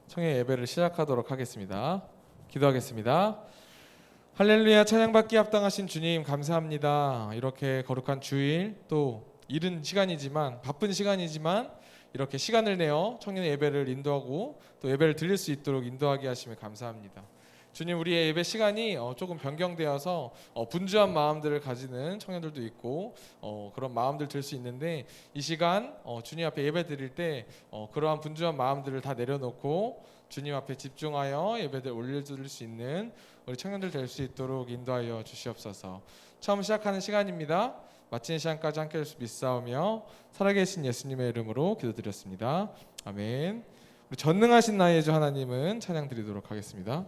청해 예배를 시작하도록 하겠습니다. 기도하겠습니다. 할렐루야. 찬양받기 합당하신 주님 감사합니다. 이렇게 거룩한 주일, 또 이른 시간이지만 바쁜 시간이지만 이렇게 시간을 내어 청년 예배를 인도하고 또 예배를 드릴 수 있도록 인도하게 하시며 감사합니다. 주님, 우리의 예배 시간이 조금 변경되어서 분주한 마음들을 가지는 청년들도 있고 그런 마음들 들 수 있는데, 이 시간 주님 앞에 예배 드릴 때 그러한 분주한 마음들을 다 내려놓고 주님 앞에 집중하여 예배를 올려드릴 수 있는 우리 청년들 될 수 있도록 인도하여 주시옵소서. 처음 시작하는 시간입니다. 마치는 시간까지 함께 할 수 믿사오며 살아계신 예수님의 이름으로 기도드렸습니다. 아멘. 우리 전능하신 나의 주 하나님은 찬양 드리도록 하겠습니다.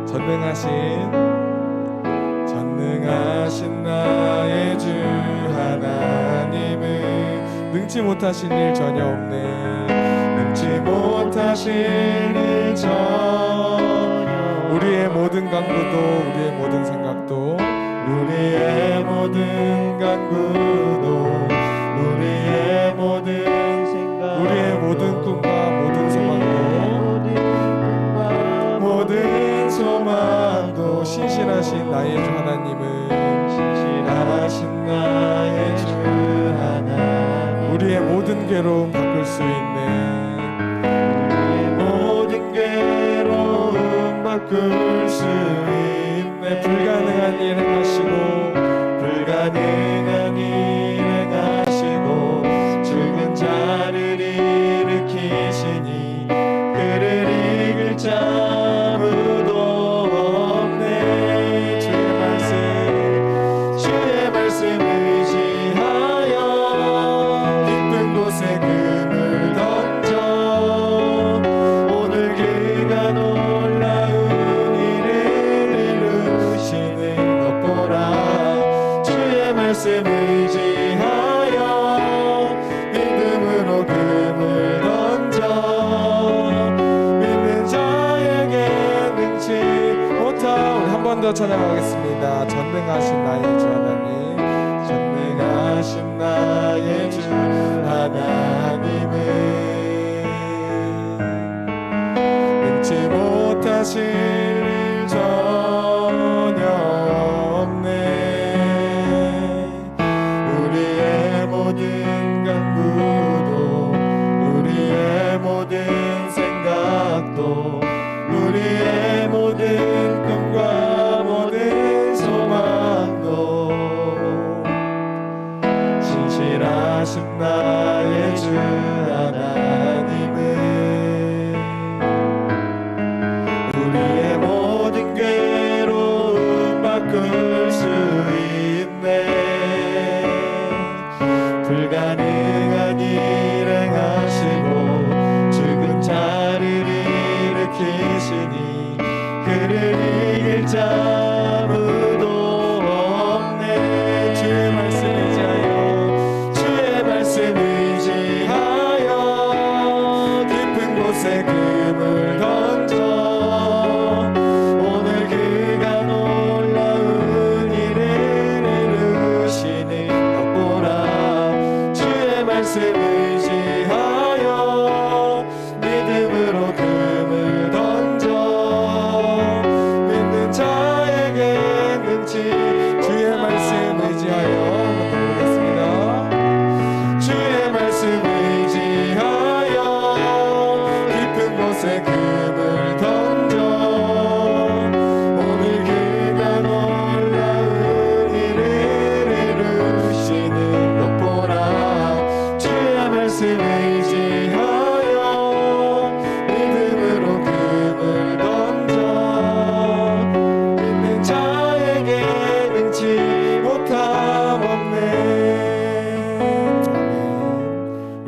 전능하신 나의 주 하나님은 능치 못하신 일 전혀 없네. 능치 못하신 일 전혀. 우리의 모든 간구도, 우리의 모든 생각도, 우리의 모든 간구도, 우리의 모든 생각, 우리의 모든 꿈과 모든 소망도, 모든 소망도 신실하신 나의 주 하나님은, 신실하신 나의 주 하나님, 우리의 모든 괴로움 바꿀 수 있네. 우리의 모든 괴로움 바꿀 수 있네. 불가능한 일 행하시고, 불가능한 일 행하시고, 죽은 자를 일으키시니 그를 이길 자 찬양하겠습니다. 전능하신 나의 주 하나님, 전능하신 나의 주 하나님은 능치 못하실 일 전혀 없네. 우리의 모든 간구도, 우리의 모든 생각도, 우리의 모든 꿈과 신실하신 나의 주 하나님은 우리의 모든 괴로움 바꿀 수 있네. 불가능한 일 행하시고, 죽은 자를 일으키시니 그를 이길 자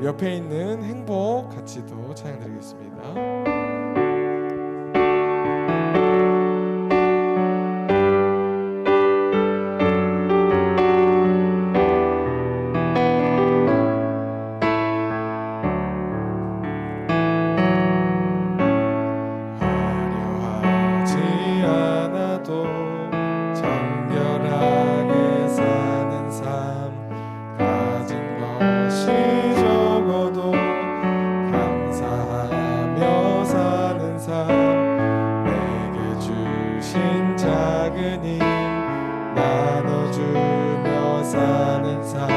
옆에 있는 행복 같이도 찬양 드리겠습니다. 화려하지 않아도 참 작은 힘 나눠주며 사는 삶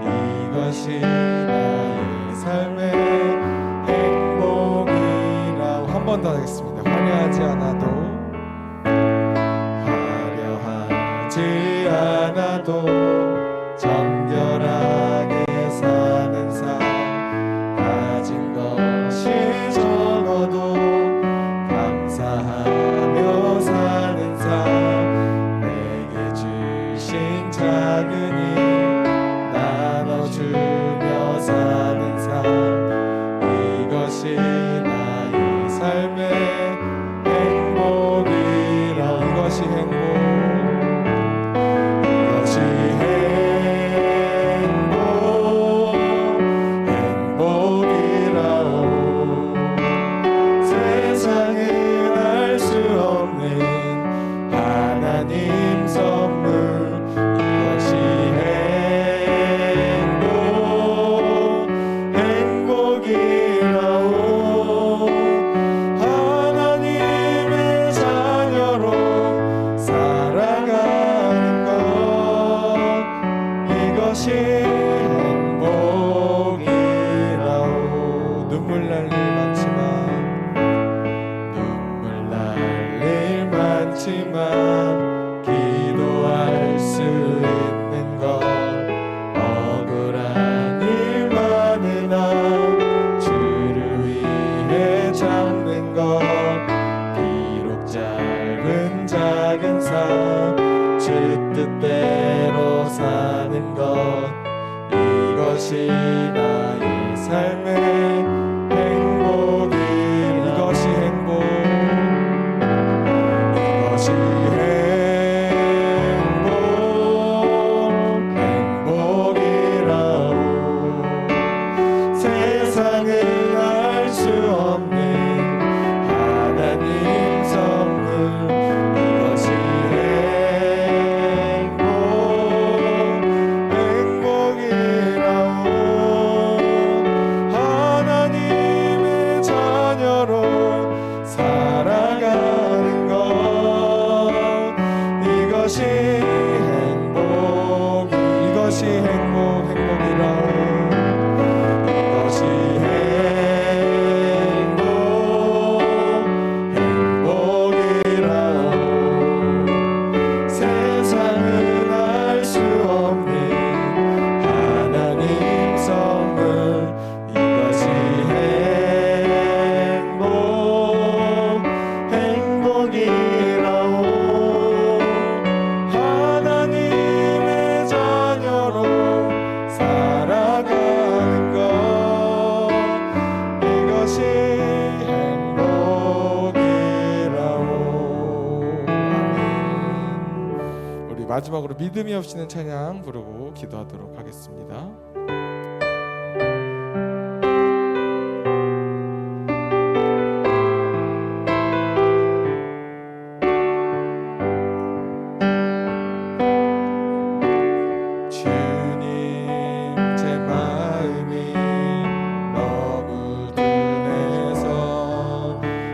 이것이 나의 삶의 행복이라고. 한 번 더 하겠습니다. 화려하지 않아도 정결하게 사는 삶 가진 것이 적어도 감사하며 사는 삶 내게 주신 작은 힘 나눠주며 사는 삶 이것이 나의 삶의 행복이라. 이것이 행복이라오. 세상은 알 수 없는 하나님 선물 이것이 행복이라오. 하나님의 자녀로 살아가는 것 이것이 행복이라오. 눈물 날 일 많지만 기도할 수 있는 것 억울한 일 많으나 주를 위해 참는 것 비록 짧은 작은 삶 주 뜻대로 사는 것 이것이 나의 삶의 행복이. 이것이 행복. 세상은 알 수 없는 하나님 선물 이것이 행복이라오. 하나님의 자녀로 살아가는 것 이것이 행복. 이것이 행복이라오. 세상은 알 수 없는 하나님 선물 이것이 행복이라오. 하나님의 자녀로 살아가는 것 이것이 행복이라오. 아멘. 우리 마지막으로 믿음이 없이는 찬양 부르고 기도하도록 하겠습니다. 주님 제 마음이 너무 둔해서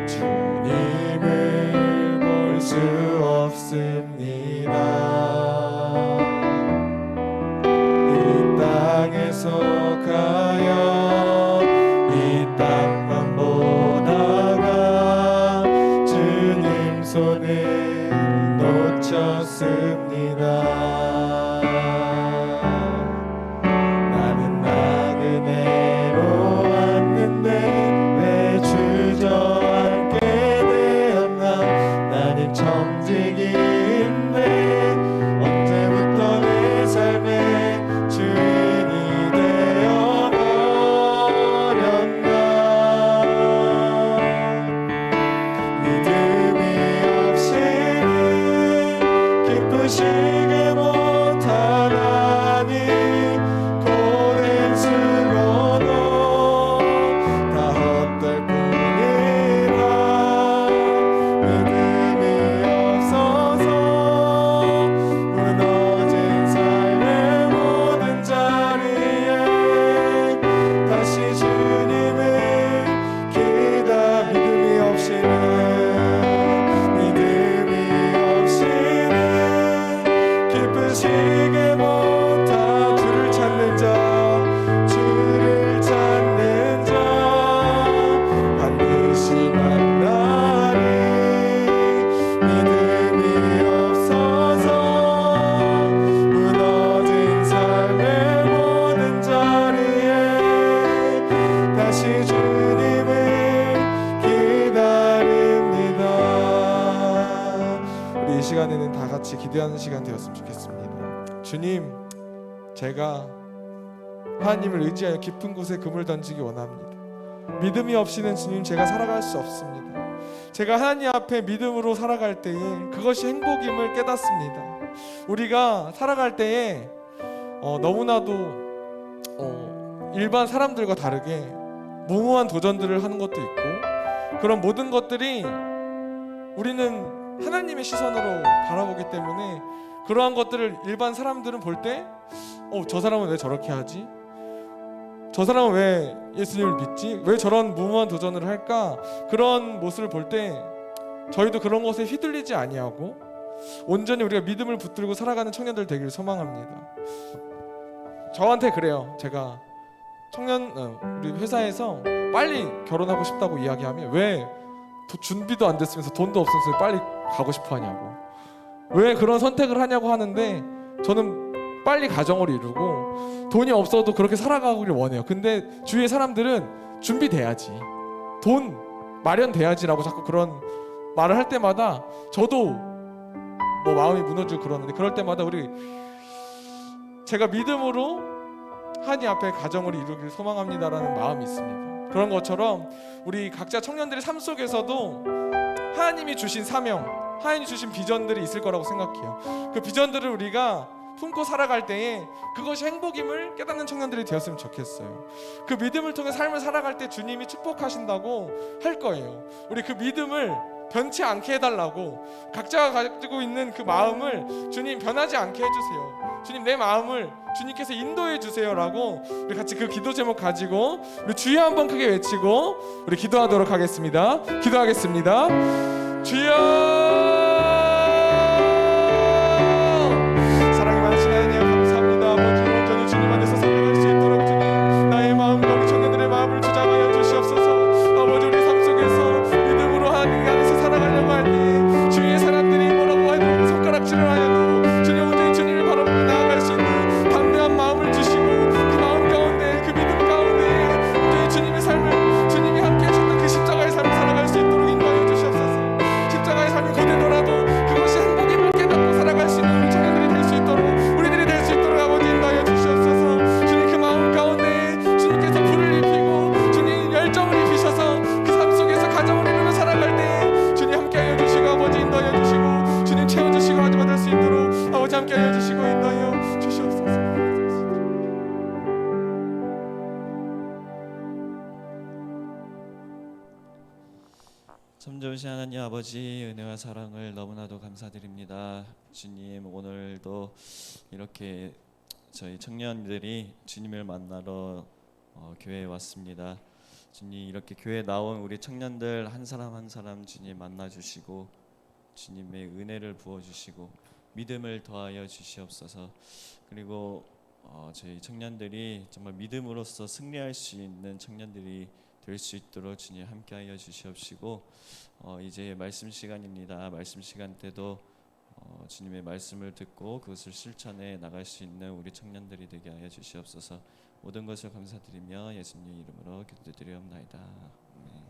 주님을 볼 수 없습니다. 이 땅에서 가여 이 땅만 보다가 주님 손을 놓쳤습니다. 나는 나그네로 왔는데 왜 주저앉게 되었나. 나는 청직인데 언제부터 내 삶의 주인이 되어버렸나. 믿음이 없이는 기쁘시게 못하나니 고된 수고도 다 헛될 뿐이라. 믿음이 없어서 무너진 삶의 모든 자리에 다시 주님을 믿음이 없이는 믿음이 숨쉬게 못하 주를 찾는 자, 주를 찾는 자 반드시 만나리. 믿음이 없어서 무너진 삶의 모든 자리에 다시 주님을 기다립니다. 우리 이 시간에는 다 같이 기도하는 시간 되었으면 좋겠습니다. 주님, 제가 하나님을 의지하여 깊은 곳에 금을 던지기 원합니다. 믿음이 없이는 주님 제가 살아갈 수 없습니다. 제가 하나님 앞에 믿음으로 살아갈 때에 그것이 행복임을 깨닫습니다. 우리가 살아갈 때에 너무나도 일반 사람들과 다르게 무모한 도전들을 하는 것도 있고, 그런 모든 것들이 우리는 하나님의 시선으로 바라보기 때문에 그러한 것들을 일반 사람들은 볼 때 저 사람은 왜 저렇게 하지? 저 사람은 왜 예수님을 믿지? 왜 저런 무모한 도전을 할까? 그런 모습을 볼 때 저희도 그런 것에 휘둘리지 아니하고 온전히 우리가 믿음을 붙들고 살아가는 청년들 되기를 소망합니다. 저한테 그래요. 제가 우리 회사에서 빨리 결혼하고 싶다고 이야기하면 왜 준비도 안 됐으면서 돈도 없으면서 빨리 가고 싶어 하냐고, 왜 그런 선택을 하냐고 하는데, 저는 빨리 가정을 이루고 돈이 없어도 그렇게 살아가기를 원해요. 근데 주위의 사람들은 준비돼야지, 돈 마련돼야지라고 자꾸 그런 말을 할 때마다 저도 뭐 마음이 무너지고 그러는데, 그럴 때마다 제가 믿음으로 하나님 앞에 가정을 이루기를 소망합니다라는 마음이 있습니다. 그런 것처럼 우리 각자 청년들의 삶 속에서도 하나님이 주신 사명, 하나님이 주신 비전들이 있을 거라고 생각해요. 그 비전들을 우리가 품고 살아갈 때에 그것이 행복임을 깨닫는 청년들이 되었으면 좋겠어요. 그 믿음을 통해 삶을 살아갈 때 주님이 축복하신다고 할 거예요. 우리 그 믿음을 변치 않게 해달라고, 각자가 가지고 있는 그 마음을 주님 변하지 않게 해주세요. 주님, 내 마음을 주님께서 인도해 주세요라고 우리 같이 그 기도 제목 가지고 우리 주여 한번 크게 외치고 우리 기도하도록 하겠습니다. 기도하겠습니다. 주여, 사랑이 많으신 하나님 감사합니다. 아버지, 온전히 주님 안에서 살아갈 수 있도록 주님 나의 마음과 우리 청년들의 마음을 주장하여 주시옵소서. 아버지, 우리 삶 속에서 믿음으로 하나님 안에서 살아가려고 할 때 주위의 사람들이 뭐라고 해도 손가락질을 하여도 주님 온전히 주님을 바라보고 나아갈 수 있는 담대한 마음을 주시고, 그 마음 가운데, 그 믿음 가운데 온전히 주님의 삶을, 주님이 함께 하셨던 그 십자가의 삶을 살아갈 수 있도록 인도하여 주시옵소서. 십자가의 삶이 고되더라도 그것이 행복임을 깨닫고 살아갈 수 있는 우리 청년들이 될 수 있도록, 우리들이 될 수 있도록 아버지 인도하여 주시옵소서. 주님, 그 마음 가운데 주님께서 불을 입히고 주님 열정을 입히셔서 그 삶 속에서 가정을 이루며 살아갈 때 주님 함께하여 주시고 아버지 인도하여 주시고 주님 채워주시고 아버지 받을 수 있도록 아버지 함께하여 주시고 인도하여 주시옵소서. 참 좋으신 하나님 아버지, 은혜와 사랑을 너무나도 감사드립니다. 주님, 오늘도 이렇게 저희 청년들이 주님을 만나러 교회에 왔습니다. 주님, 이렇게 교회에 나온 우리 청년들 한 사람 한 사람 주님 만나주시고 주님의 은혜를 부어주시고 믿음을 더하여 주시옵소서. 그리고 저희 청년들이 정말 믿음으로써 승리할 수 있는 청년들이 될 수 있도록 주님 함께하여 주시옵시고, 이제 말씀 시간입니다. 말씀 시간 때도 주님의 말씀을 듣고 그것을 실천해 나갈 수 있는 우리 청년들이 되게 하여 주시옵소서. 모든 것을 감사드리며 예수님 이름으로 기도드리옵나이다. 아멘.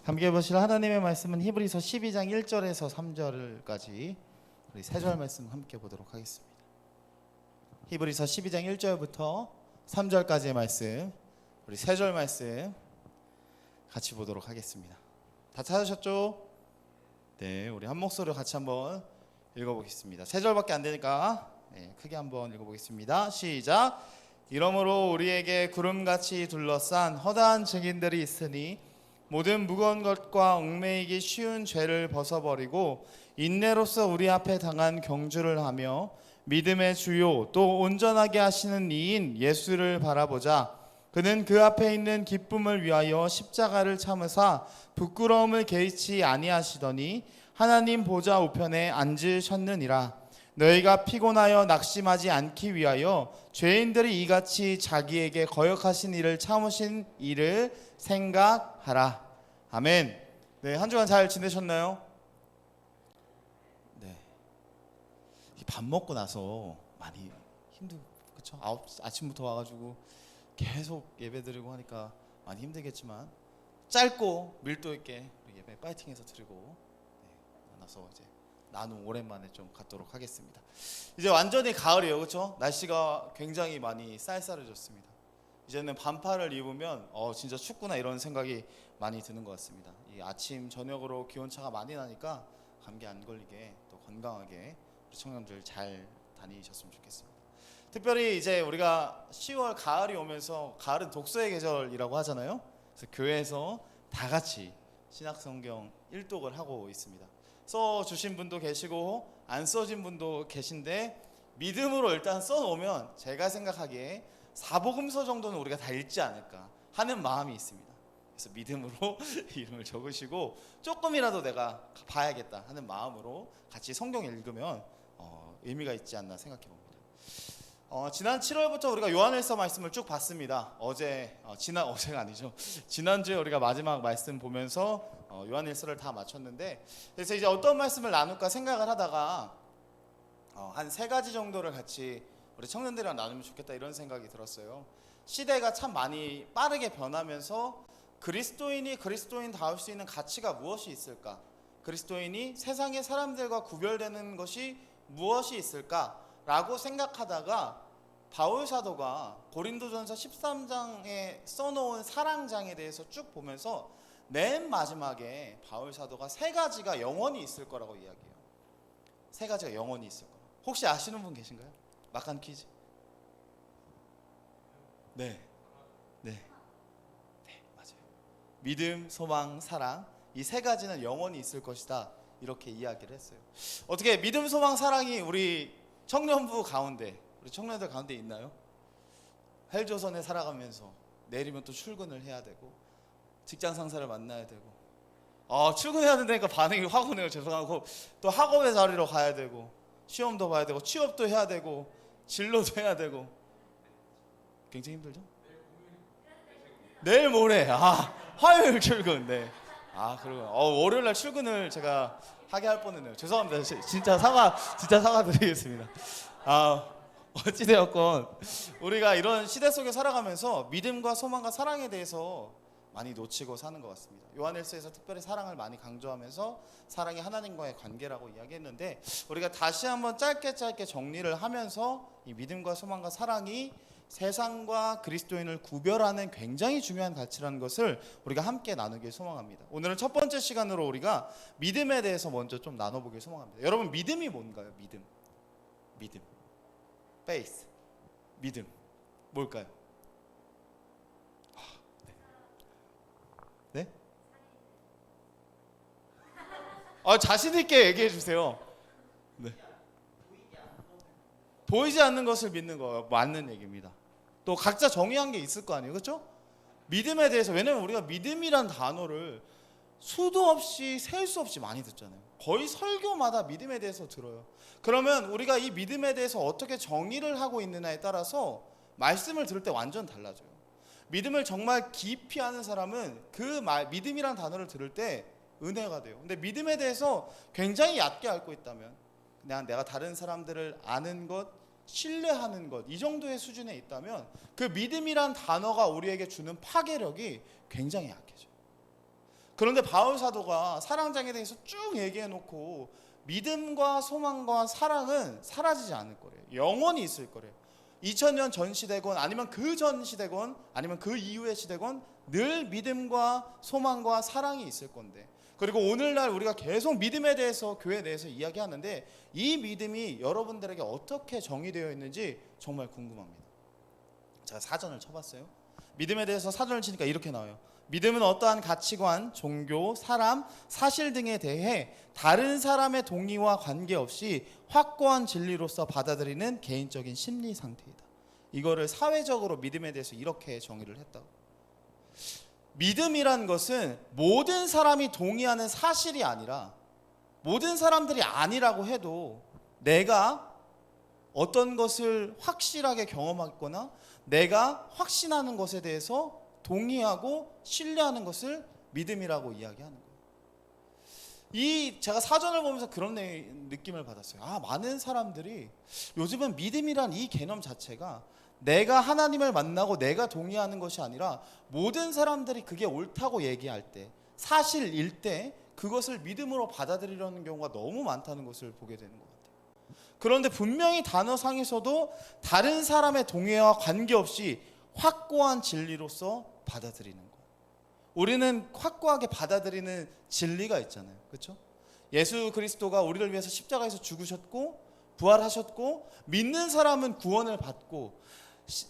함께 보실 하나님의 말씀은 히브리서 12장 1절에서 3절까지 우리 세 절 말씀 함께 보도록 하겠습니다. 히브리서 12장 1절부터 3절까지의 말씀, 우리 세 절 말씀 같이 보도록 하겠습니다. 다 찾으셨죠? 네, 우리 한 목소리로 같이 한번 읽어보겠습니다. 세 절밖에 안 되니까 크게 한번 읽어보겠습니다. 시작. 이러므로 우리에게 구름같이 둘러싼 허다한 증인들이 있으니 모든 무거운 것과 얽매이기 쉬운 죄를 벗어버리고 인내로서 우리 앞에 당한 경주를 하며 믿음의 주요 또 온전하게 하시는 이인 예수를 바라보자. 그는 그 앞에 있는 기쁨을 위하여 십자가를 참으사 부끄러움을 개의치 아니하시더니 하나님 보좌 우편에 앉으셨느니라. 너희가 피곤하여 낙심하지 않기 위하여 죄인들이 이같이 자기에게 거역하신 일을 참으신 일을 생각하라. 아멘. 네, 한 주간 잘 지내셨나요? 네. 밥 먹고 나서 많이 그렇죠? 아침부터 와가지고 계속 예배드리고 하니까 많이 힘들겠지만 짧고 밀도 있게 예배 파이팅해서 드리고 나눠서 이제 나눔 오랜만에 좀 갖도록 하겠습니다. 이제 완전히 가을이에요, 그렇죠? 날씨가 굉장히 많이 쌀쌀해졌습니다. 이제는 반팔을 입으면 진짜 춥구나 이런 생각이 많이 드는 것 같습니다. 이 아침 저녁으로 기온차가 많이 나니까 감기 안 걸리게 또 건강하게 우리 청년들 잘 다니셨으면 좋겠습니다. 특별히 이제 우리가 10월 가을이 오면서 가을은 독서의 계절이라고 하잖아요. 그래서 교회에서 다 같이 신약성경 일독을 하고 있습니다. 써 주신 분도 계시고 안 써진 분도 계신데 믿음으로 일단 써놓으면 제가 생각하기에 사복음서 정도는 우리가 다 읽지 않을까 하는 마음이 있습니다. 그래서 믿음으로 이름을 적으시고 조금이라도 내가 봐야겠다 하는 마음으로 같이 성경 읽으면 의미가 있지 않나 생각해 봅니다. 지난 7월부터 우리가 요한일서 말씀을 쭉 봤습니다. 어제가 아니죠. 지난주에 우리가 마지막 말씀 보면서 요한일서를 다 마쳤는데, 그래서 이제 어떤 말씀을 나눌까 생각을 하다가 한 3가지 정도를 같이 우리 청년들이랑 나누면 좋겠다 이런 생각이 들었어요. 시대가 참 많이 빠르게 변하면서 그리스도인이 그리스도인다울 수 있는 가치가 무엇이 있을까? 그리스도인이 세상의 사람들과 구별되는 것이 무엇이 있을까라고 생각하다가 바울 사도가 고린도전서 13장에 써놓은 사랑장에 대해서 쭉 보면서 맨 마지막에 바울 사도가 3가지가 영원히 있을 거라고 이야기해요. 3가지가 영원히 있을 거라. 혹시 아시는 분 계신가요? 막간 퀴즈. 네, 맞아요. 믿음, 소망, 사랑, 이 3가지는 영원히 있을 것이다 이렇게 이야기를 했어요. 어떻게 믿음, 소망, 사랑이 우리 청년부 가운데, 우리 청년들 가운데 있나요? 헬조선에 살아가면서 내일이면 또 출근을 해야 되고 직장 상사를 만나야 되고 출근해야 된다니까 반응이 확 오네요. 죄송하고 또 학업의 자리로 가야 되고 시험도 봐야 되고 취업도 해야 되고 진로도 해야 되고 굉장히 힘들죠? 내일 모레 화요일 출근. 네. 그리고 월요일 날 출근을 제가 하게 할 뻔했네요. 죄송합니다. 진짜 사과드리겠습니다. 어찌되었건 우리가 이런 시대 속에 살아가면서 믿음과 소망과 사랑에 대해서 많이 놓치고 사는 것 같습니다. 요한일서에서 특별히 사랑을 많이 강조하면서 사랑이 하나님과의 관계라고 이야기했는데, 우리가 다시 한번 짧게 정리를 하면서 이 믿음과 소망과 사랑이 세상과 그리스도인을 구별하는 굉장히 중요한 가치라는 것을 우리가 함께 나누길 소망합니다. 오늘은 첫 번째 시간으로 우리가 믿음에 대해서 먼저 좀 나눠보길 소망합니다. 여러분, 믿음이 뭔가요? 믿음. faith. 믿음. 뭘까요? 네? 자신 있게 얘기해 주세요. 네. 보이지 않는 것을 믿는 거 맞는 얘기입니다. 또 각자 정의한 게 있을 거 아니에요, 그렇죠? 믿음에 대해서, 왜냐면 우리가 믿음이란 단어를 수도 없이 셀 수 없이 많이 듣잖아요. 거의 설교마다 믿음에 대해서 들어요. 그러면 우리가 이 믿음에 대해서 어떻게 정의를 하고 있느냐에 따라서 말씀을 들을 때 완전 달라져요. 믿음을 정말 깊이 아는 사람은 믿음이란 단어를 들을 때 은혜가 돼요. 근데 믿음에 대해서 굉장히 얕게 알고 있다면, 그냥 내가 다른 사람들을 아는 것, 신뢰하는 것, 이 정도의 수준에 있다면 그 믿음이란 단어가 우리에게 주는 파괴력이 굉장히 약해져요. 그런데 바울 사도가 사랑장에 대해서 쭉 얘기해 놓고 믿음과 소망과 사랑은 사라지지 않을 거래요. 영원히 있을 거래요. 2000년 전 시대건 아니면 그 전 시대건 아니면 그 이후의 시대건 늘 믿음과 소망과 사랑이 있을 건데, 그리고 오늘날 우리가 계속 믿음에 대해서 교회에 대해서 이야기하는데 이 믿음이 여러분들에게 어떻게 정의되어 있는지 정말 궁금합니다. 제가 사전을 쳐봤어요. 믿음에 대해서 사전을 치니까 이렇게 나와요. 믿음은 어떠한 가치관, 종교, 사람, 사실 등에 대해 다른 사람의 동의와 관계없이 확고한 진리로서 받아들이는 개인적인 심리 상태이다. 이거를 사회적으로 믿음에 대해서 이렇게 정의를 했다고. 믿음이란 것은 모든 사람이 동의하는 사실이 아니라 모든 사람들이 아니라고 해도 내가 어떤 것을 확실하게 경험하거나 내가 확신하는 것에 대해서 동의하고 신뢰하는 것을 믿음이라고 이야기하는 거예요. 제가 사전을 보면서 그런 느낌을 받았어요. 많은 사람들이 요즘은 믿음이란 이 개념 자체가 내가 하나님을 만나고 내가 동의하는 것이 아니라 모든 사람들이 그게 옳다고 얘기할 때, 사실일 때 그것을 믿음으로 받아들이려는 경우가 너무 많다는 것을 보게 되는 것 같아요. 그런데 분명히 단어상에서도 다른 사람의 동의와 관계없이 확고한 진리로서 받아들이는 것. 우리는 확고하게 받아들이는 진리가 있잖아요. 그렇죠? 예수 그리스도가 우리를 위해서 십자가에서 죽으셨고 부활하셨고 믿는 사람은 구원을 받고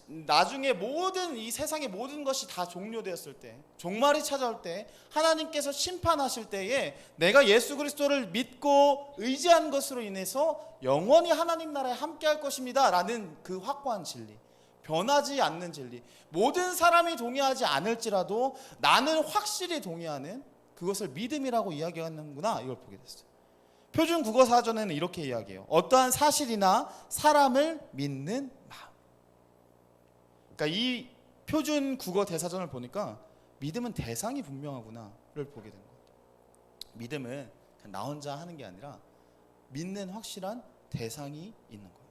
나중에 모든 이 세상의 모든 것이 다 종료되었을 때, 종말이 찾아올 때, 하나님께서 심판하실 때에 내가 예수 그리스도를 믿고 의지한 것으로 인해서 영원히 하나님 나라에 함께할 것입니다 라는 그 확고한 진리, 변하지 않는 진리, 모든 사람이 동의하지 않을지라도 나는 확실히 동의하는 그것을 믿음이라고 이야기하는구나, 이걸 보게 됐어요. 표준 국어 사전에는 이렇게 이야기해요. 어떠한 사실이나 사람을 믿는 마음. 그러니까 이 표준 국어 대사전을 보니까 믿음은 대상이 분명하구나를 보게 된 거예요. 믿음은 그냥 나 혼자 하는 게 아니라 믿는 확실한 대상이 있는 거예요.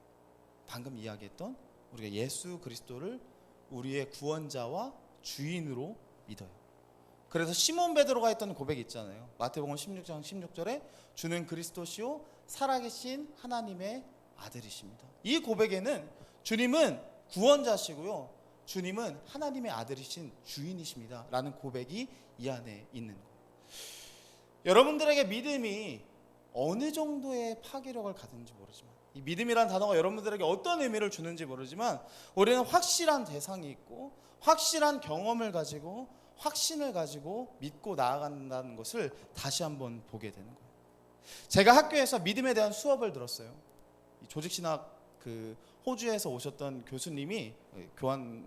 방금 이야기했던 우리가 예수 그리스도를 우리의 구원자와 주인으로 믿어요. 그래서 시몬 베드로가 했던 고백이 있잖아요. 마태복음 16장 16절에 주는 그리스도시요 살아계신 하나님의 아들이십니다. 이 고백에는 주님은 구원자시고요, 주님은 하나님의 아들이신 주인이십니다 라는 고백이 이 안에 있는 거예요. 여러분들에게 믿음이 어느 정도의 파괴력을 가졌는지 모르지만, 이 믿음이란 단어가 여러분들에게 어떤 의미를 주는지 모르지만 우리는 확실한 대상이 있고 확실한 경험을 가지고 확신을 가지고 믿고 나아간다는 것을 다시 한번 보게 되는 거예요. 제가 학교에서 믿음에 대한 수업을 들었어요. 조직신학 호주에서 오셨던 교수님이 교환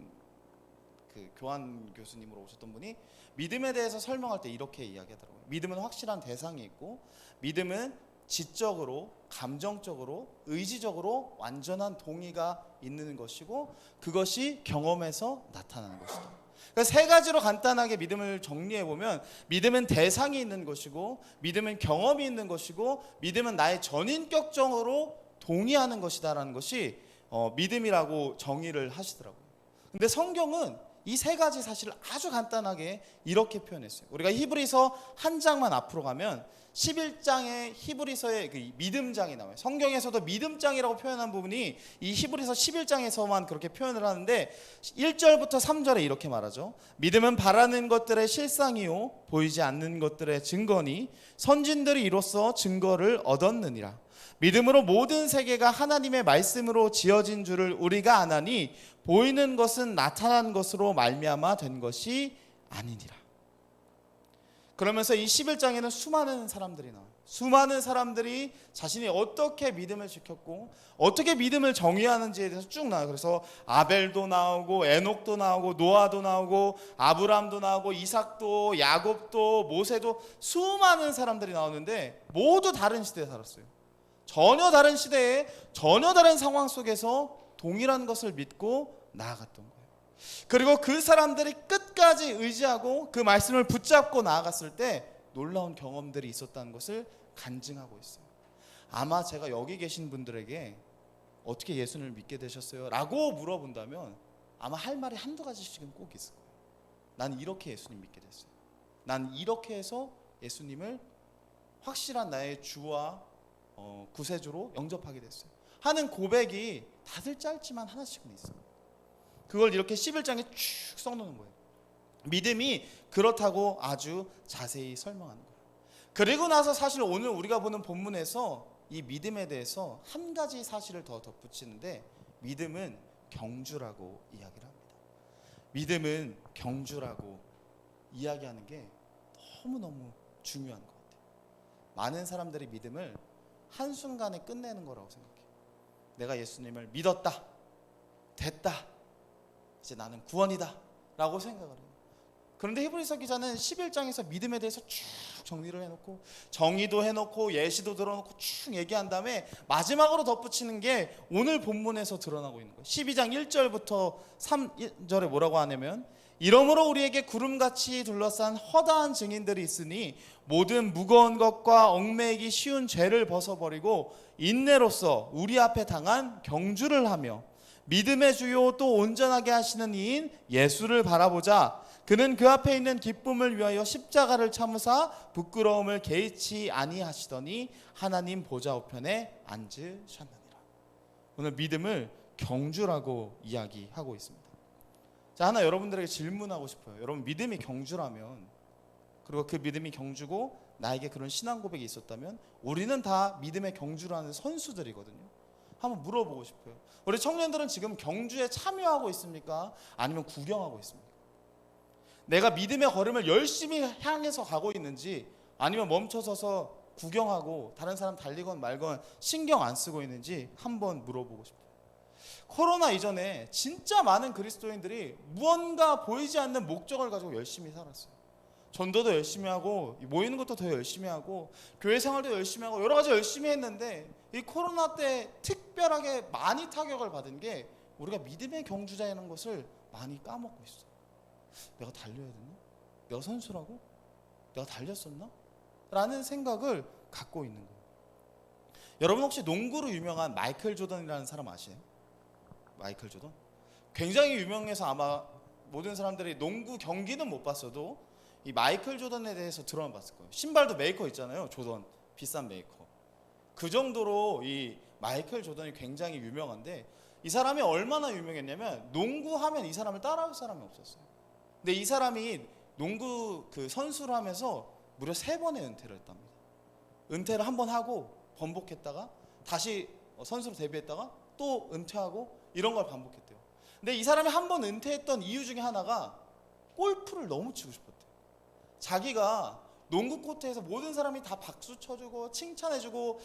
교수님으로 오셨던 분이 믿음에 대해서 설명할 때 이렇게 이야기하더라고요. 믿음은 확실한 대상이 있고 믿음은 지적으로, 감정적으로, 의지적으로 완전한 동의가 있는 것이고 그것이 경험에서 나타나는 것이다. 그러니까 세 가지로 간단하게 믿음을 정리해 보면, 믿음은 대상이 있는 것이고, 믿음은 경험이 있는 것이고, 믿음은 나의 전인격적으로 동의하는 것이다라는 것이 믿음이라고 정의를 하시더라고요. 근데 성경은 이 세 가지 사실을 아주 간단하게 이렇게 표현했어요. 우리가 히브리서 한 장만 앞으로 가면 11장에 히브리서의 그 믿음장이 나와요. 성경에서도 믿음장이라고 표현한 부분이 이 히브리서 11장에서만 그렇게 표현을 하는데 1절부터 3절에 이렇게 말하죠. 믿음은 바라는 것들의 실상이요 보이지 않는 것들의 증거니 선진들이 이로써 증거를 얻었느니라. 믿음으로 모든 세계가 하나님의 말씀으로 지어진 줄을 우리가 아나니 보이는 것은 나타난 것으로 말미암아 된 것이 아니니라. 그러면서 이 11장에는 수많은 사람들이 나와요. 수많은 사람들이 자신이 어떻게 믿음을 지켰고 어떻게 믿음을 정의하는지에 대해서 쭉 나와요. 그래서 아벨도 나오고 에녹도 나오고 노아도 나오고 아브람도 나오고 이삭도 야곱도 모세도 수많은 사람들이 나오는데 모두 다른 시대에 살았어요. 전혀 다른 시대에 전혀 다른 상황 속에서 동일한 것을 믿고 나아갔던 거예요. 그리고 그 사람들이 끝까지 의지하고 그 말씀을 붙잡고 나아갔을 때 놀라운 경험들이 있었다는 것을 간증하고 있어요. 아마 제가 여기 계신 분들에게 어떻게 예수님을 믿게 되셨어요? 라고 물어본다면 아마 할 말이 한두 가지씩은 꼭 있을 거예요. 난 이렇게 예수님 믿게 됐어요. 난 이렇게 해서 예수님을 확실한 나의 주와 구세주로 영접하게 됐어요 하는 고백이 다들 짧지만 하나씩은 있어요. 그걸 이렇게 11장에 쭉 써놓는 거예요. 믿음이 그렇다고 아주 자세히 설명하는 거예요. 그리고 나서 사실 오늘 우리가 보는 본문에서 이 믿음에 대해서 한 가지 사실을 더 덧붙이는데, 믿음은 경주라고 이야기를 합니다. 믿음은 경주라고 이야기하는 게 너무너무 중요한 것 같아요. 많은 사람들이 믿음을 한순간에 끝내는 거라고 생각해요. 내가 예수님을 믿었다, 됐다, 이제 나는 구원이다 라고 생각을 해요. 그런데 히브리서 기자는 11장에서 믿음에 대해서 쭉 정리를 해놓고 정의도 해놓고 예시도 들어놓고 쭉 얘기한 다음에 마지막으로 덧붙이는 게 오늘 본문에서 드러나고 있는 거예요. 12장 1절부터 3절에 뭐라고 하냐면 이러므로 우리에게 구름같이 둘러싼 허다한 증인들이 있으니 모든 무거운 것과 얽매이기 쉬운 죄를 벗어버리고 인내로써 우리 앞에 당한 경주를 하며 믿음의 주요 또 온전하게 하시는 이인 예수를 바라보자. 그는 그 앞에 있는 기쁨을 위하여 십자가를 참으사 부끄러움을 개의치 아니하시더니 하나님 보좌 우편에 앉으셨느니라. 오늘 믿음을 경주라고 이야기하고 있습니다. 자, 하나 여러분들에게 질문하고 싶어요. 여러분, 믿음이 경주라면, 그리고 그 믿음이 경주고 나에게 그런 신앙 고백이 있었다면 우리는 다 믿음의 경주라는 선수들이거든요. 한번 물어보고 싶어요. 우리 청년들은 지금 경주에 참여하고 있습니까? 아니면 구경하고 있습니까? 내가 믿음의 걸음을 열심히 향해서 가고 있는지, 아니면 멈춰서서 구경하고 다른 사람 달리건 말건 신경 안 쓰고 있는지 한번 물어보고 싶어요. 코로나 이전에 진짜 많은 그리스도인들이 무언가 보이지 않는 목적을 가지고 열심히 살았어요. 전도도 열심히 하고 모이는 것도 더 열심히 하고 교회 생활도 열심히 하고 여러 가지 열심히 했는데, 이 코로나 때 특별하게 많이 타격을 받은 게 우리가 믿음의 경주자라는 것을 많이 까먹고 있어요. 내가 달려야 되나? 내가 선수라고? 내가 달렸었나? 라는 생각을 갖고 있는 거예요. 여러분, 혹시 농구로 유명한 마이클 조던이라는 사람 아세요? 마이클 조던? 굉장히 유명해서 아마 모든 사람들이 농구 경기는 못 봤어도 이 마이클 조던에 대해서 들어만 봤을 거예요. 신발도 메이커 있잖아요. 조던, 비싼 메이커. 그 정도로 이 마이클 조던이 굉장히 유명한데, 이 사람이 얼마나 유명했냐면 농구하면 이 사람을 따라올 사람이 없었어요. 근데 이 사람이 농구 그 선수를 하면서 무려 3번의 은퇴를 했답니다. 은퇴를 한 번 하고 번복했다가 다시 선수로 데뷔했다가 또 은퇴하고 이런 걸 반복했대요. 근데 이 사람이 한 번 은퇴했던 이유 중에 하나가 골프를 너무 치고 싶었대요. 자기가 농구 코트에서 모든 사람이 다 박수 쳐주고 칭찬해주고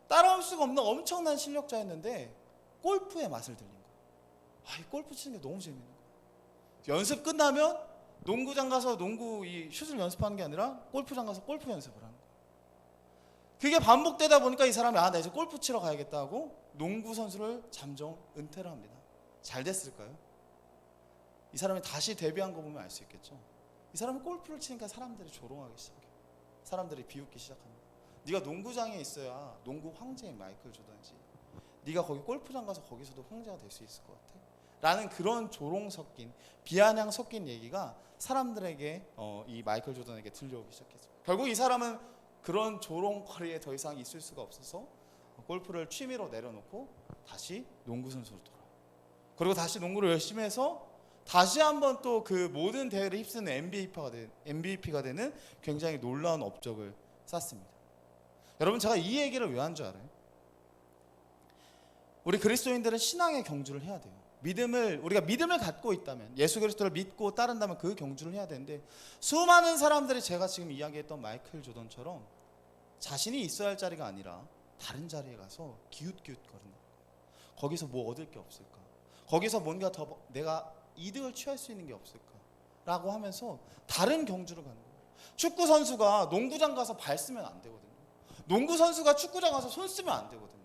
따라올 수가 없는 엄청난 실력자였는데 골프의 맛을 들린 거예요. 이 골프 치는 게 너무 재밌는 거예요. 연습 끝나면 농구장 가서 농구 이 슛을 연습하는 게 아니라 골프장 가서 골프 연습을 하는 거예요. 그게 반복되다 보니까 이 사람이 나 이제 골프 치러 가야겠다 하고 농구 선수를 잠정 은퇴를 합니다. 잘 됐을까요? 이 사람이 다시 데뷔한 거 보면 알 수 있겠죠. 이 사람이 골프를 치니까 사람들이 조롱하기 시작해요. 사람들이 비웃기 시작합니다. 네가 농구장에 있어야 농구 황제인 마이클 조던이지, 네가 거기 골프장 가서 거기서도 황제가 될 수 있을 것 같아? 라는 그런 조롱 섞인, 비아냥 섞인 얘기가 사람들에게 이 마이클 조던에게 들려오기 시작했어요. 결국 이 사람은 그런 조롱거리에 더 이상 있을 수가 없어서 골프를 취미로 내려놓고 다시 농구 선수로 돌아와요. 그리고 다시 농구를 열심히 해서 다시 한번 또 그 모든 대회를 휩쓰는 MVP가 되는 굉장히 놀라운 업적을 쌓습니다. 여러분, 제가 이 얘기를 왜 한 줄 알아요? 우리 그리스도인들은 신앙의 경주를 해야 돼요. 우리가 믿음을 갖고 있다면, 예수 그리스도를 믿고 따른다면 그 경주를 해야 되는데, 수많은 사람들이 제가 지금 이야기했던 마이클 조던처럼 자신이 있어야 할 자리가 아니라 다른 자리에 가서 기웃기웃거린다. 거기서 뭐 얻을 게 없을까? 거기서 뭔가 더 내가 이득을 취할 수 있는 게 없을까? 라고 하면서 다른 경주를 가는 거예요. 축구 선수가 농구장 가서 발 쓰면 안 되거든요. 농구 선수가 축구장 가서 손 쓰면 안 되거든요.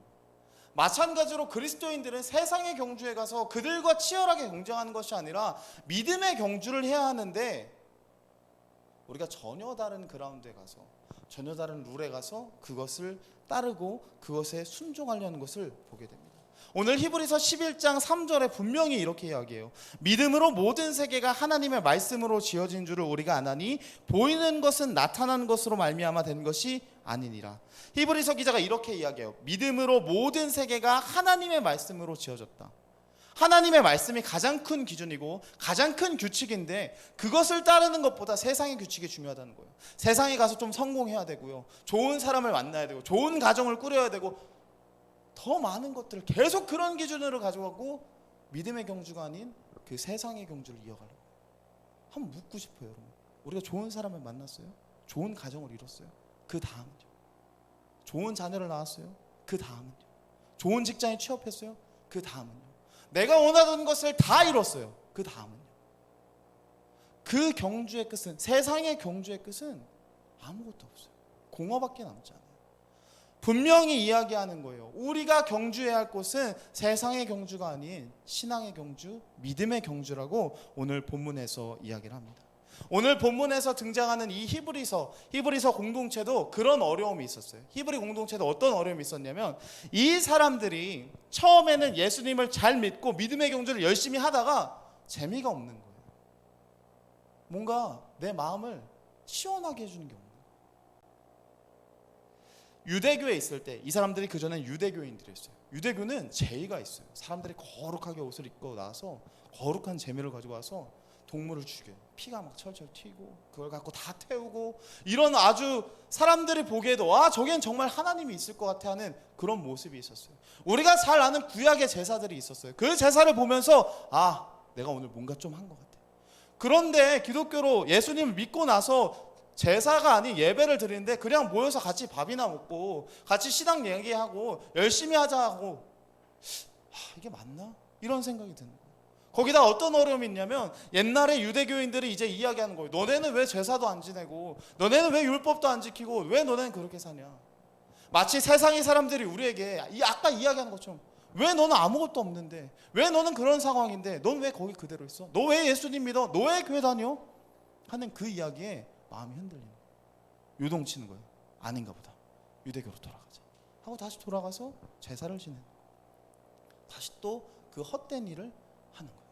마찬가지로 그리스도인들은 세상의 경주에 가서 그들과 치열하게 경쟁하는 것이 아니라 믿음의 경주를 해야 하는데, 우리가 전혀 다른 그라운드에 가서, 전혀 다른 룰에 가서 그것을 따르고 그것에 순종하려는 것을 보게 됩니다. 오늘 히브리서 11장 3절에 분명히 이렇게 이야기해요. 믿음으로 모든 세계가 하나님의 말씀으로 지어진 줄을 우리가 아나니 보이는 것은 나타나는 것으로 말미암아 된 것이 아니니라. 히브리서 기자가 이렇게 이야기해요. 믿음으로 모든 세계가 하나님의 말씀으로 지어졌다. 하나님의 말씀이 가장 큰 기준이고 가장 큰 규칙인데, 그것을 따르는 것보다 세상의 규칙이 중요하다는 거예요. 세상에 가서 좀 성공해야 되고요, 좋은 사람을 만나야 되고, 좋은 가정을 꾸려야 되고, 더 많은 것들을 계속 그런 기준으로 가져가고 믿음의 경주가 아닌 그 세상의 경주를 이어가려고. 한번 묻고 싶어요, 여러분. 우리가 좋은 사람을 만났어요? 좋은 가정을 이뤘어요? 그 다음은요? 좋은 자녀를 낳았어요? 그 다음은요? 좋은 직장에 취업했어요? 그 다음은요? 내가 원하던 것을 다 이뤘어요. 그 다음은요. 그 경주의 끝은, 세상의 경주의 끝은 아무것도 없어요. 공허밖에 남지 않아요. 분명히 이야기하는 거예요. 우리가 경주해야 할 곳은 세상의 경주가 아닌 신앙의 경주, 믿음의 경주라고 오늘 본문에서 이야기를 합니다. 오늘 본문에서 등장하는 이 히브리서 공동체도 그런 어려움이 있었어요. 히브리 공동체도 어떤 어려움이 있었냐면, 이 사람들이 처음에는 예수님을 잘 믿고 믿음의 경주를 열심히 하다가 재미가 없는 거예요. 뭔가 내 마음을 시원하게 해주는 게 없는 거예요. 유대교에 있을 때 이 사람들이 그전엔 유대교인들이었어요. 유대교는 제의가 있어요. 사람들이 거룩하게 옷을 입고 나와서 거룩한 재미를 가지고 와서 동물을 죽여요. 피가 막 철철 튀고 그걸 갖고 다 태우고, 이런 아주 사람들이 보기에도 저겐 정말 하나님이 있을 것 같아 하는 그런 모습이 있었어요. 우리가 잘 아는 구약의 제사들이 있었어요. 그 제사를 보면서 내가 오늘 뭔가 좀 한 것 같아. 그런데 기독교로 예수님을 믿고 나서 제사가 아닌 예배를 드리는데 그냥 모여서 같이 밥이나 먹고 같이 신앙 얘기하고 열심히 하자 하고, 이게 맞나? 이런 생각이 드는 거예요. 거기다 어떤 어려움이 있냐면, 옛날에 유대교인들이 이제 이야기하는 거예요. 너네는 왜 제사도 안 지내고, 너네는 왜 율법도 안 지키고, 왜 너네는 그렇게 사냐. 마치 세상의 사람들이 우리에게 아까 이야기하는 것처럼, 왜 너는 아무것도 없는데, 왜 너는 그런 상황인데 넌 왜 거기 그대로 있어? 너 왜 예수님 믿어? 너 왜 교회 다녀? 하는 그 이야기에 마음이 흔들리는 거예요. 요동치는 거예요. 아닌가 보다. 유대교로 돌아가자 하고 다시 돌아가서 제사를 지내는 거예요. 다시 또 그 헛된 일을 하는 거예요.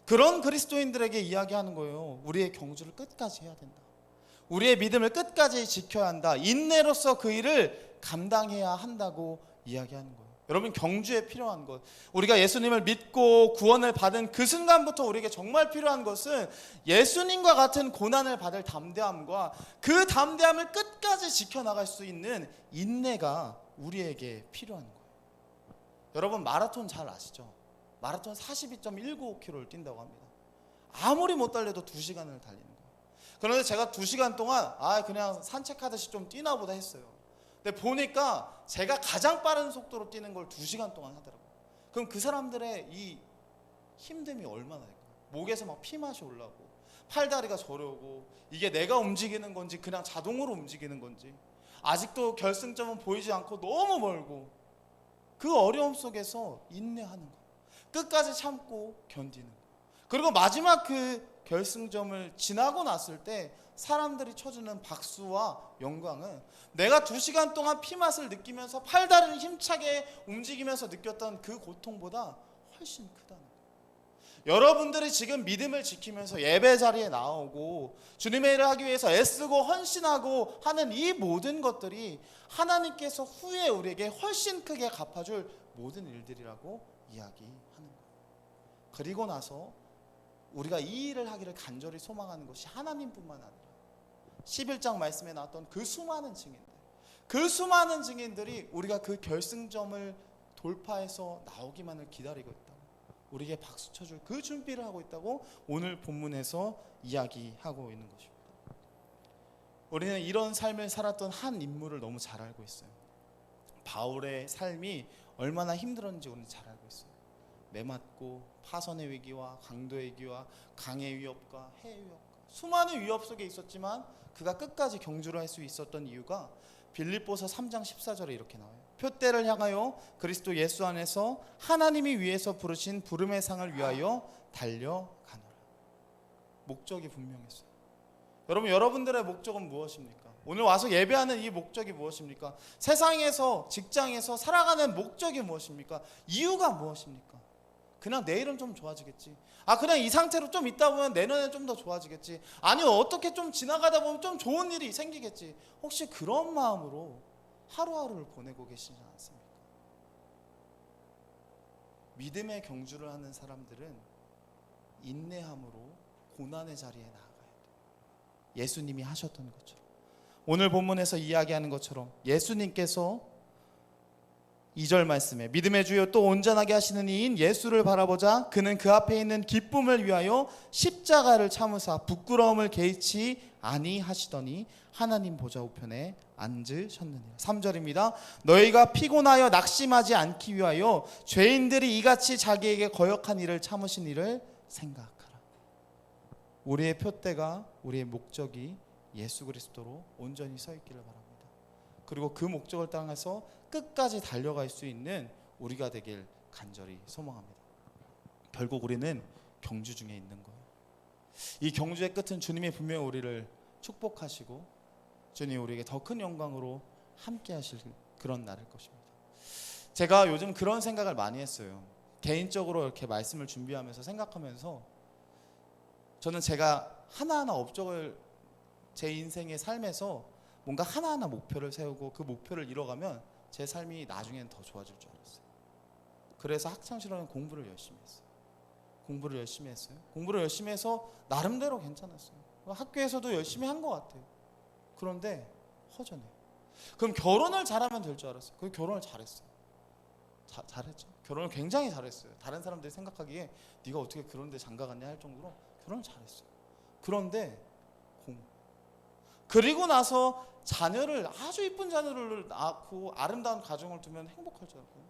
그런 그리스도인들에게 이야기하는 거예요. 우리의 경주를 끝까지 해야 된다. 우리의 믿음을 끝까지 지켜야 한다. 인내로서 그 일을 감당해야 한다고 이야기하는 거예요. 여러분, 경주에 필요한 것, 우리가 예수님을 믿고 구원을 받은 그 순간부터 우리에게 정말 필요한 것은 예수님과 같은 고난을 받을 담대함과 그 담대함을 끝까지 지켜나갈 수 있는 인내가 우리에게 필요한 거예요. 여러분, 마라톤 잘 아시죠? 마라톤 42.195km를 뛴다고 합니다. 아무리 못 달려도 2시간을 달리는 거예요. 그런데 제가 2시간 동안 그냥 산책하듯이 좀 뛰나 보다 했어요. 근데 보니까 제가 가장 빠른 속도로 뛰는 걸 2시간 동안 하더라고요. 그럼 그 사람들의 이 힘듦이 얼마나 될까요? 목에서 막 피맛이 올라오고 팔다리가 저려오고, 이게 내가 움직이는 건지 그냥 자동으로 움직이는 건지 아직도 결승점은 보이지 않고 너무 멀고, 그 어려움 속에서 인내하는 거, 끝까지 참고 견디는 거, 그리고 마지막 그 결승점을 지나고 났을 때 사람들이 쳐주는 박수와 영광은 내가 2시간 동안 피맛을 느끼면서 팔다리를 힘차게 움직이면서 느꼈던 그 고통보다 훨씬 크다는 거예요. 여러분들이 지금 믿음을 지키면서 예배 자리에 나오고 주님의 일을 하기 위해서 애쓰고 헌신하고 하는 이 모든 것들이 하나님께서 후에 우리에게 훨씬 크게 갚아줄 모든 일들이라고 이야기하는 거예요. 그리고 나서 우리가 이 일을 하기를 간절히 소망하는 것이 하나님뿐만 아니라 11장 말씀에 나왔던 그 수많은 증인들이 우리가 그 결승점을 돌파해서 나오기만을 기다리고 있다고, 우리에게 박수 쳐줄 그 준비를 하고 있다고 오늘 본문에서 이야기하고 있는 것입니다. 우리는 이런 삶을 살았던 한 인물을 너무 잘 알고 있어요. 바울의 삶이 얼마나 힘들었는지 우리는 잘 알고 있어요. 매맞고 파선의 위기와 강도의 위기와 강의 위협과 해의 위협과 수많은 위협 속에 있었지만 그가 끝까지 경주를 할 수 있었던 이유가 빌립보서 3장 14절에 이렇게 나와요. 표대를 향하여 그리스도 예수 안에서 하나님이 위에서 부르신 부름의 상을 위하여 달려가노라. 목적이 분명했어요. 여러분, 여러분들의 목적은 무엇입니까? 오늘 와서 예배하는 이 목적이 무엇입니까? 세상에서, 직장에서 살아가는 목적이 무엇입니까? 이유가 무엇입니까? 그냥 내일은 좀 좋아지겠지. 그냥 이 상태로 좀 있다 보면 내년에 좀 더 좋아지겠지. 아니요, 어떻게 좀 지나가다 보면 좀 좋은 일이 생기겠지. 혹시 그런 마음으로 하루하루를 보내고 계시지 않습니까? 믿음의 경주를 하는 사람들은 인내함으로 고난의 자리에 나아가야 돼요. 예수님이 하셨던 것처럼, 오늘 본문에서 이야기하는 것처럼 예수님께서 2절 말씀에 믿음의 주요 또 온전하게 하시는 이인 예수를 바라보자 그는 그 앞에 있는 기쁨을 위하여 십자가를 참으사 부끄러움을 개의치 아니하시더니 하나님 보좌 우편에 앉으셨느니라. 3절입니다. 너희가 피곤하여 낙심하지 않기 위하여 죄인들이 이같이 자기에게 거역한 일을 참으신 이를 생각하라. 우리의 표대가, 우리의 목적이 예수 그리스도로 온전히 서 있기를 바랍니다. 그리고 그 목적을 향해서 끝까지 달려갈 수 있는 우리가 되길 간절히 소망합니다. 결국 우리는 경주 중에 있는 거예요. 이 경주의 끝은 주님이 분명히 우리를 축복하시고 주님이 우리에게 더 큰 영광으로 함께 하실 그런 날일 것입니다. 제가 요즘 그런 생각을 많이 했어요. 개인적으로 이렇게 말씀을 준비하면서 생각하면서 저는 제가 하나하나 업적을 제 인생의 삶에서 뭔가 하나하나 목표를 세우고 그 목표를 이뤄가면 제 삶이 나중에는 더 좋아질 줄 알았어요. 그래서 학창시절에는 공부를 열심히 했어요. 공부를 열심히 해서 나름대로 괜찮았어요. 학교에서도 열심히 한 것 같아요. 그런데 허전해요. 그럼 결혼을 잘하면 될 줄 알았어요. 그 결혼을 잘했어요. 잘했죠. 결혼을 굉장히 잘했어요. 다른 사람들이 생각하기에 네가 어떻게 그런 데 장가갔냐 할 정도로 결혼을 잘했어요. 그런데 그리고 나서 자녀를, 아주 이쁜 자녀를 낳고 아름다운 가정을 두면 행복할 줄 알고요.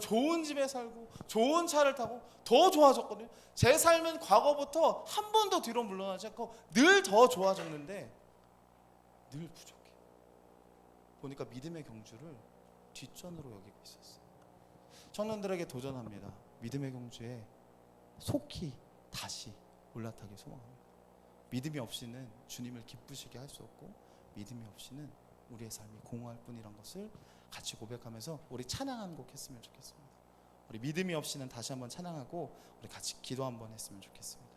좋은 집에 살고 좋은 차를 타고 더 좋아졌거든요. 제 삶은 과거부터 한 번도 뒤로 물러나지 않고 늘 더 좋아졌는데 늘 부족해. 보니까 믿음의 경주를 뒷전으로 여기고 있었어요. 청년들에게 도전합니다. 믿음의 경주에 속히 다시 올라타길 소망합니다. 믿음이 없이는 주님을 기쁘시게 할 수 없고 믿음이 없이는 우리의 삶이 공허할 뿐이란 것을 같이 고백하면서 우리 찬양 한 곡 했으면 좋겠습니다. 우리 믿음이 없이는 다시 한번 찬양하고 우리 같이 기도 한번 했으면 좋겠습니다.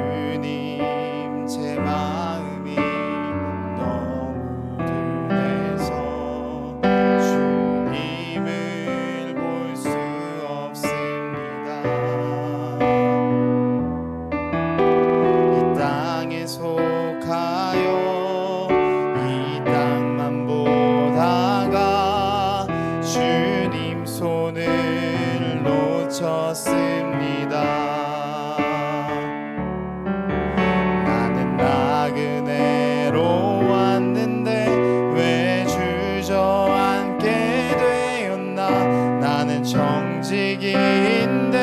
주님 제 마음이 너무 둔해서 주님을 볼 수 없습니다. 이 땅에 속하여 이 땅만 보다가 주님 손을 놓쳤습니다. 나그네로 왔는데 왜 주저앉게 되었나. 나는 정직인데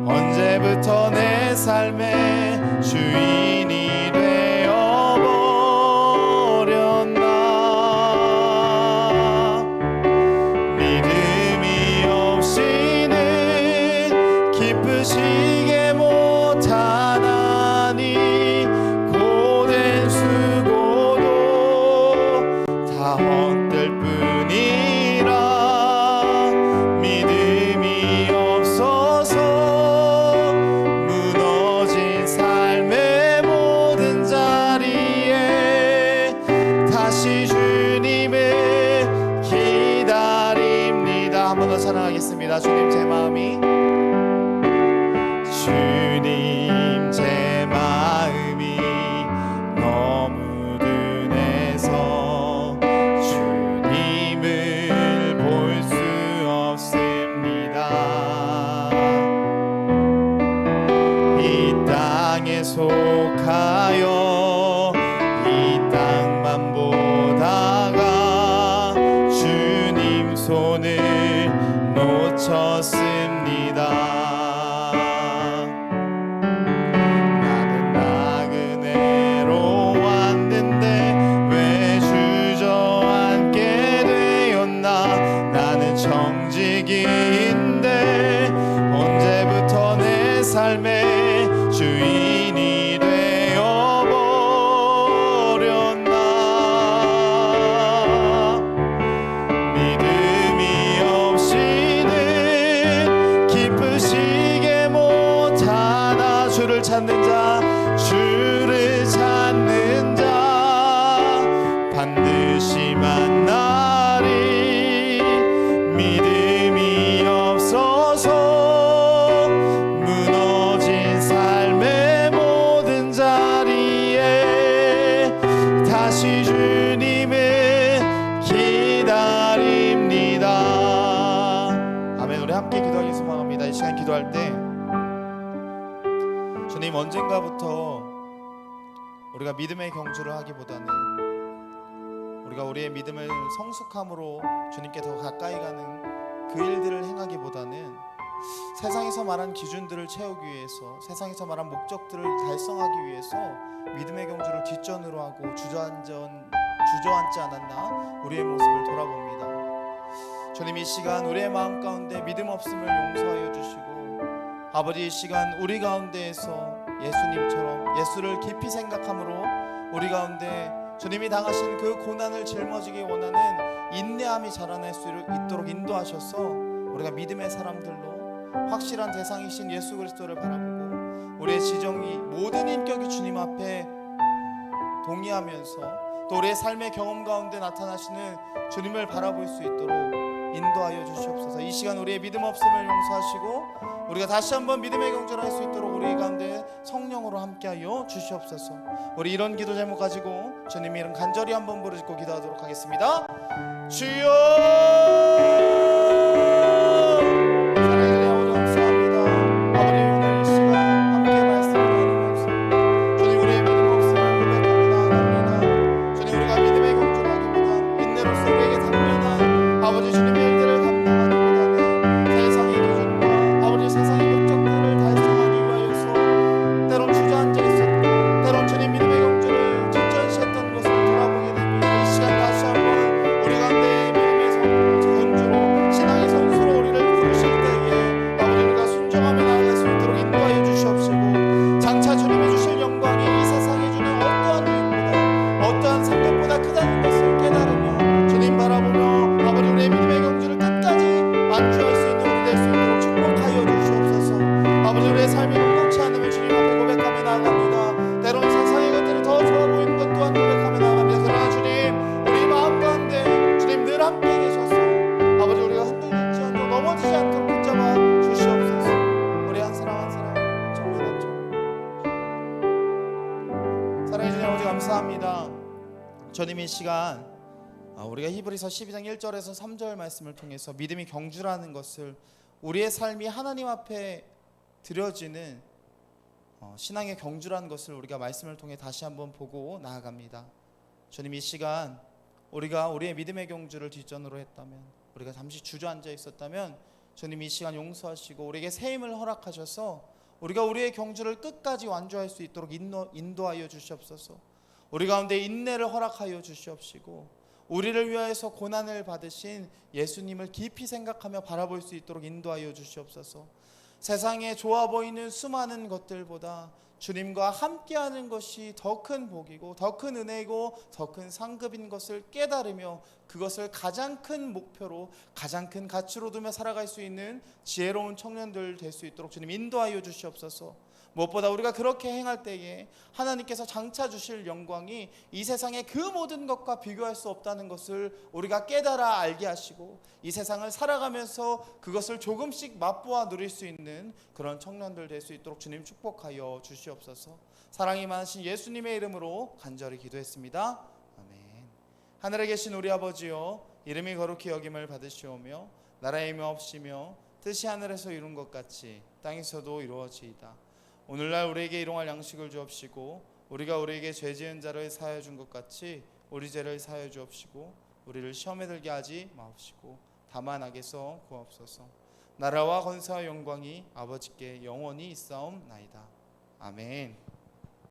언제부터 내 삶의 주인이 되어버렸나. 믿음이 없이는 기쁘시게 못하나니 고된 수고도 다 헛될 뿐이라. 믿음이 없어서 무너진 삶의 모든 자리에 다시 주님을 기다립니다. 한 번 더 찬양하겠습니다. 주님 제 마음이 너무 둔해서 주님을 볼 수 없습니다. 이 땅에 속하여 이 땅만 보다가 주님 손을 놓쳤습니다. 정직인데 언제부터 내 삶의 주인이 되어버렸나. 믿음이 없이는 기쁘시게 못하나. 주를 찾는 자 반드시 만나리. 믿음이 없어서 무너진 삶의 모든 자리에 다시 주님을 기다립니다. 아멘. 우리 함께 기도하기 소망합니다. 이 시간 기도할 때 주님, 언젠가부터 우리가 믿음의 경주를 하기보다는 우리가 우리의 믿음을 성숙함으로 주님께 더 가까이 가는 그 일들을 행하기보다는 세상에서 말한 기준들을 채우기 위해서, 세상에서 말한 목적들을 달성하기 위해서 믿음의 경주를 뒷전으로 하고 주저앉지 않았나 우리의 모습을 돌아봅니다. 주님, 이 시간 우리의 마음 가운데 믿음 없음을 용서하여 주시고, 아버지, 이 시간 우리 가운데에서 예수님처럼 예수를 깊이 생각함으로 우리 가운데 주님이 당하신 그 고난을 짊어지기 원하는 인내함이 자라날 수 있도록 인도하셔서 우리가 믿음의 사람들로 확실한 대상이신 예수 그리스도를 바라보고 우리의 지정이 모든 인격이 주님 앞에 동의하면서 또 우리의 삶의 경험 가운데 나타나시는 주님을 바라볼 수 있도록 인도하여 주시옵소서. 이 시간 우리의 믿음 없음을 용서하시고 우리가 다시 한번 믿음의 경주를 할 수 있도록 우리 가운데 성령으로 함께하여 주시옵소서. 우리 이런 기도 제목 가지고 주님 이름 간절히 한번 부르짖고 기도하도록 하겠습니다. 주여, 사랑의 아버지 감사합니다. 아버지, 오늘 이 시간 함께 말씀을 나누면서 주님, 우리의 믿음 없음을 고백하고 나아갑니다. 주님, 우리가 믿음의 경주를 하기보다 인내로서 우리에게 당면한 아버지 주님의 일들을 감당하기보다는 세상의 기준과 아버지 세상의 목적들을 달성하기 위하여서 때론 주저앉아 있었고, 때론 주님 믿음의 경주를 뒷전시했던 것을 돌아보게 됩니다. 이 시간 다시 한번 우리 가운데 믿음의 경주로, 신앙의 선수로 우리를 부르실 때에 아버지 우리가 순종하며 나아갈 수 있도록 인도하여 주시옵시고, 장차 주님이 주실 영광이 이 세상에 주는 어떠한 유익보다, 어떠한 상급보다 크다는 것을 깨달으며 주님 바라보며 아버지 우리의 믿음의 경주를 끝까지 완주할 수 있는 우리 될 수 있도록 축복하여 주시옵소서. 아버지, 우리의 삶이 녹록치 않음을 주님 앞에 고백하며 나아갑니다. 때론 세상의 것들이 더 좋아 보이는 것 또한 고백하며 나아갑니다. 그러나 주님, 우리 마음 가운데 주님 늘 함께 계셔서 아버지 우리가 흔들리지 않고 넘어지지 않도록 붙잡아 주시옵소서. 우리 한 사람 한 사람 정면 한 정. 사랑해 주님 아버지 감사합니다. 주님, 이 시간 우리가 히브리서 12장 1절에서 3절 말씀을 통해서 믿음이 경주라는 것을, 우리의 삶이 하나님 앞에 드려지는 신앙의 경주라는 것을 우리가 말씀을 통해 다시 한번 보고 나아갑니다. 주님, 이 시간 우리가 우리의 믿음의 경주를 뒷전으로 했다면, 우리가 잠시 주저앉아 있었다면 주님 이 시간 용서하시고 우리에게 새 힘을 허락하셔서 우리가 우리의 경주를 끝까지 완주할 수 있도록 인도하여 주시옵소서. 우리 가운데 인내를 허락하여 주시옵시고 우리를 위하여서 고난을 받으신 예수님을 깊이 생각하며 바라볼 수 있도록 인도하여 주시옵소서. 세상에 좋아 보이는 수많은 것들보다 주님과 함께하는 것이 더 큰 복이고 더 큰 은혜이고 더 큰 상급인 것을 깨달으며 그것을 가장 큰 목표로, 가장 큰 가치로 두며 살아갈 수 있는 지혜로운 청년들 될 수 있도록 주님 인도하여 주시옵소서. 무엇보다 우리가 그렇게 행할 때에 하나님께서 장차 주실 영광이 이 세상의 그 모든 것과 비교할 수 없다는 것을 우리가 깨달아 알게 하시고 이 세상을 살아가면서 그것을 조금씩 맛보아 누릴 수 있는 그런 청년들 될 수 있도록 주님 축복하여 주시옵소서. 사랑이 많으신 예수님의 이름으로 간절히 기도했습니다. 아멘. 하늘에 계신 우리 아버지여, 이름이 거룩히 여김을 받으시오며 나라의 임하옵시며 뜻이 하늘에서 이룬 것 같이 땅에서도 이루어지이다. 오늘날 우리에게 일용할 양식을 주옵시고 우리가 우리에게 죄 지은 자를 사하여 준 것 같이 우리 죄를 사하여 주옵시고 우리를 시험에 들게 하지 마옵시고 다만 악에서 구하옵소서. 나라와 권세와 영광이 아버지께 영원히 있사옵나이다. 아멘.